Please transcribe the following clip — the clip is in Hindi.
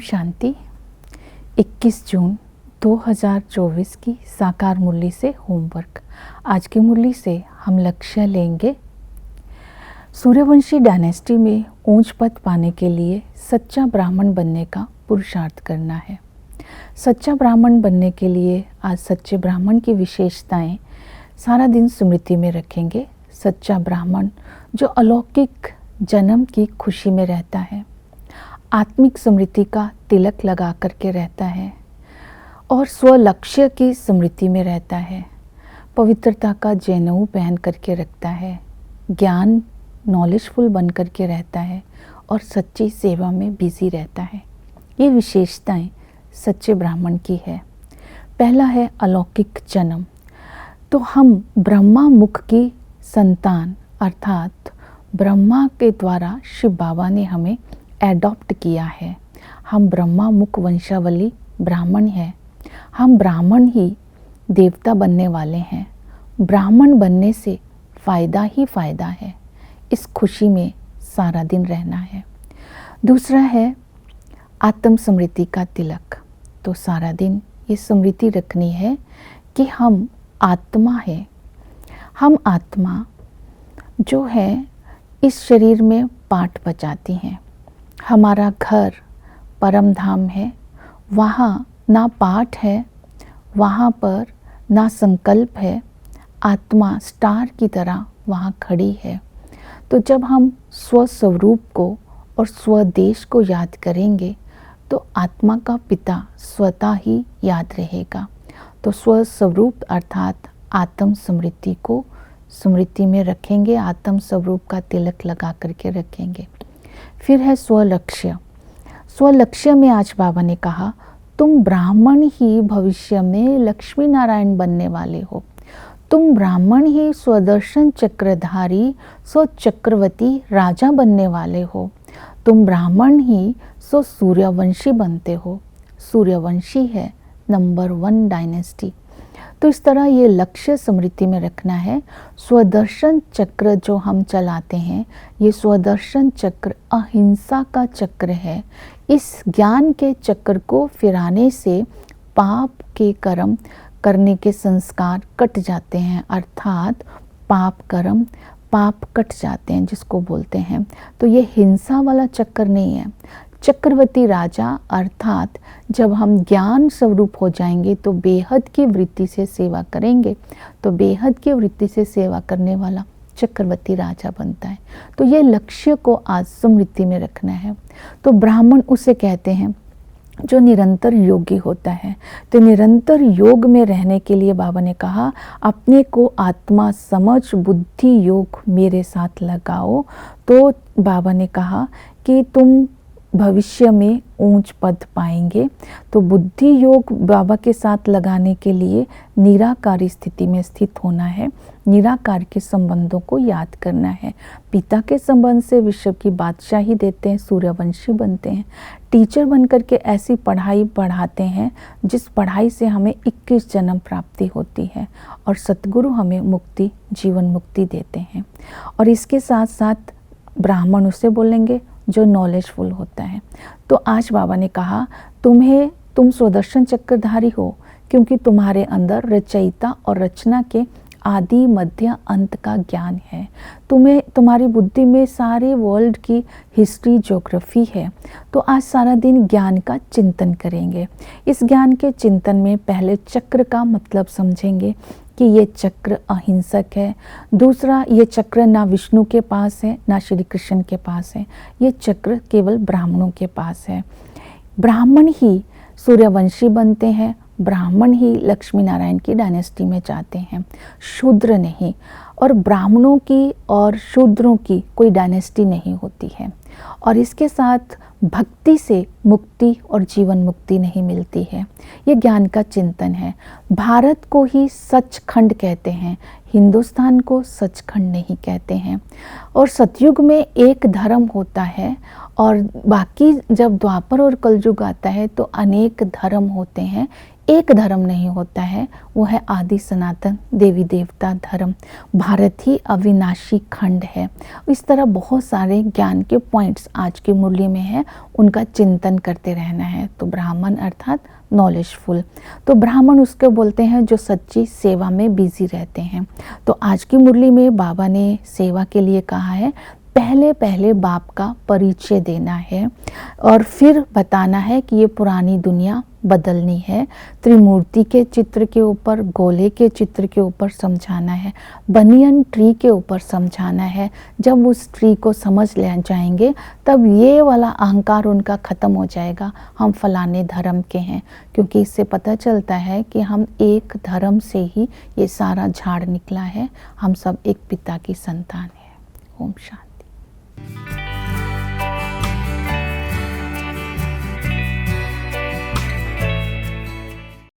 शांति। 21 जून 2024 की साकार मुरली से होमवर्क। आज की मुरली से हम लक्ष्य लेंगे, सूर्यवंशी डायनेस्टी में ऊंच पद पाने के लिए सच्चा ब्राह्मण बनने का पुरुषार्थ करना है। सच्चा ब्राह्मण बनने के लिए आज सच्चे ब्राह्मण की विशेषताएं सारा दिन स्मृति में रखेंगे। सच्चा ब्राह्मण जो अलौकिक जन्म की खुशी में रहता है, आत्मिक स्मृति का तिलक लगा करके रहता है और स्वलक्ष्य की स्मृति में रहता है, पवित्रता का जनेऊ पहन करके रखता है, ज्ञान नॉलेजफुल बन करके रहता है और सच्ची सेवा में बिजी रहता है। ये विशेषताएं सच्चे ब्राह्मण की है। पहला है अलौकिक जन्म। तो हम ब्रह्मा मुख की संतान अर्थात ब्रह्मा के द्वारा शिव बाबा ने हमें एडॉप्ट किया है। हम ब्रह्मा मुख वंशावली ब्राह्मण हैं। हम ब्राह्मण ही देवता बनने वाले हैं। ब्राह्मण बनने से फ़ायदा ही फ़ायदा है। इस खुशी में सारा दिन रहना है। दूसरा है आत्म स्मृति का तिलक। तो सारा दिन ये स्मृति रखनी है कि हम आत्मा है। हम आत्मा जो है इस शरीर में पाठ बजाती हैं। हमारा घर परम धाम है। वहाँ ना पाठ है, वहाँ पर ना संकल्प है। आत्मा स्टार की तरह वहाँ खड़ी है। तो जब हम स्वस्वरूप को और स्वदेश को याद करेंगे तो आत्मा का पिता स्वतः ही याद रहेगा। तो स्वस्वरूप अर्थात आत्म स्मृति को स्मृति में रखेंगे, आत्म स्वरूप का तिलक लगा करके रखेंगे। फिर है स्वलक्ष्य। स्वलक्ष्य में आज बाबा ने कहा, तुम ब्राह्मण ही भविष्य में लक्ष्मी नारायण बनने वाले हो। तुम ब्राह्मण ही स्वदर्शन चक्रधारी स्वचक्रवर्ती राजा बनने वाले हो। तुम ब्राह्मण ही स्व सूर्यवंशी बनते हो। सूर्यवंशी है नंबर 1 डायनेस्टी। तो इस तरह ये लक्ष्य स्मृति में रखना है। स्वदर्शन चक्र जो हम चलाते हैं, ये स्वदर्शन चक्र अहिंसा का चक्र है। इस ज्ञान के चक्र को फिराने से पाप के कर्म करने के संस्कार कट जाते हैं, अर्थात पाप कर्म पाप कट जाते हैं जिसको बोलते हैं। तो ये हिंसा वाला चक्र नहीं है। चक्रवर्ती राजा अर्थात जब हम ज्ञान स्वरूप हो जाएंगे तो बेहद की वृत्ति से सेवा करेंगे, तो बेहद की वृत्ति से सेवा करने वाला चक्रवर्ती राजा बनता है। तो ये लक्ष्य को आज स्मृति में रखना है। तो ब्राह्मण उसे कहते हैं जो निरंतर योगी होता है। तो निरंतर योग में रहने के लिए बाबा ने कहा, अपने को आत्मा समझ बुद्धि योग मेरे साथ लगाओ। तो बाबा ने कहा कि तुम भविष्य में ऊंच पद पाएंगे। तो बुद्धि योग बाबा के साथ लगाने के लिए निराकारी स्थिति में स्थित होना है। निराकार के संबंधों को याद करना है। पिता के संबंध से विश्व की बादशाही देते हैं, सूर्यवंशी बनते हैं। टीचर बनकर के ऐसी पढ़ाई पढ़ाते हैं जिस पढ़ाई से हमें 21 जन्म प्राप्ति होती है और सतगुरु हमें मुक्ति जीवन मुक्ति देते हैं। और इसके साथ साथ ब्राह्मण उसे बोलेंगे जो नॉलेजफुल होता है। तो आज बाबा ने कहा, तुम स्वदर्शन चक्रधारी हो क्योंकि तुम्हारे अंदर रचयिता और रचना के आदि मध्य अंत का ज्ञान है। तुम्हारी बुद्धि में सारे वर्ल्ड की हिस्ट्री ज्योग्राफी है। तो आज सारा दिन ज्ञान का चिंतन करेंगे। इस ज्ञान के चिंतन में पहले चक्र का मतलब समझेंगे कि ये चक्र अहिंसक है। दूसरा, ये चक्र ना विष्णु के पास है ना श्री कृष्ण के पास है। ये चक्र केवल ब्राह्मणों के पास है। ब्राह्मण ही सूर्यवंशी बनते हैं। ब्राह्मण ही लक्ष्मी नारायण की डायनेस्टी में जाते हैं, शूद्र नहीं। और ब्राह्मणों की और शूद्रों की कोई डायनेस्टी नहीं होती है। और इसके साथ भक्ति से मुक्ति और जीवन मुक्ति नहीं मिलती है। ये ज्ञान का चिंतन है। भारत को ही सचखंड कहते हैं, हिंदुस्तान को सचखंड नहीं कहते हैं। और सतयुग में एक धर्म होता है और बाकी जब द्वापर और कलयुग आता है तो अनेक धर्म होते हैं, एक धर्म नहीं होता है, वो है आदि सनातन देवी देवता धर्म। भारत ही अविनाशी खंड है। इस तरह बहुत सारे ज्ञान के पॉइंट्स आज की मुरली में है, उनका चिंतन करते रहना है। तो ब्राह्मण अर्थात नॉलेजफुल, तो ब्राह्मण उसके बोलते हैं जो सच्ची सेवा में बिजी रहते हैं। तो आज की मुरली में बाबा ने सेवा के लिए कहा है, पहले पहले बाप का परिचय देना है और फिर बताना है कि ये पुरानी दुनिया बदलनी है। त्रिमूर्ति के चित्र के ऊपर, गोले के चित्र के ऊपर समझाना है, बनियन ट्री के ऊपर समझाना है। जब उस ट्री को समझ ले जाएंगे तब ये वाला अहंकार उनका ख़त्म हो जाएगा, हम फलाने धर्म के हैं, क्योंकि इससे पता चलता है कि हम एक धर्म से ही ये सारा झाड़ निकला है, हम सब एक पिता की संतान है। ओम शांति।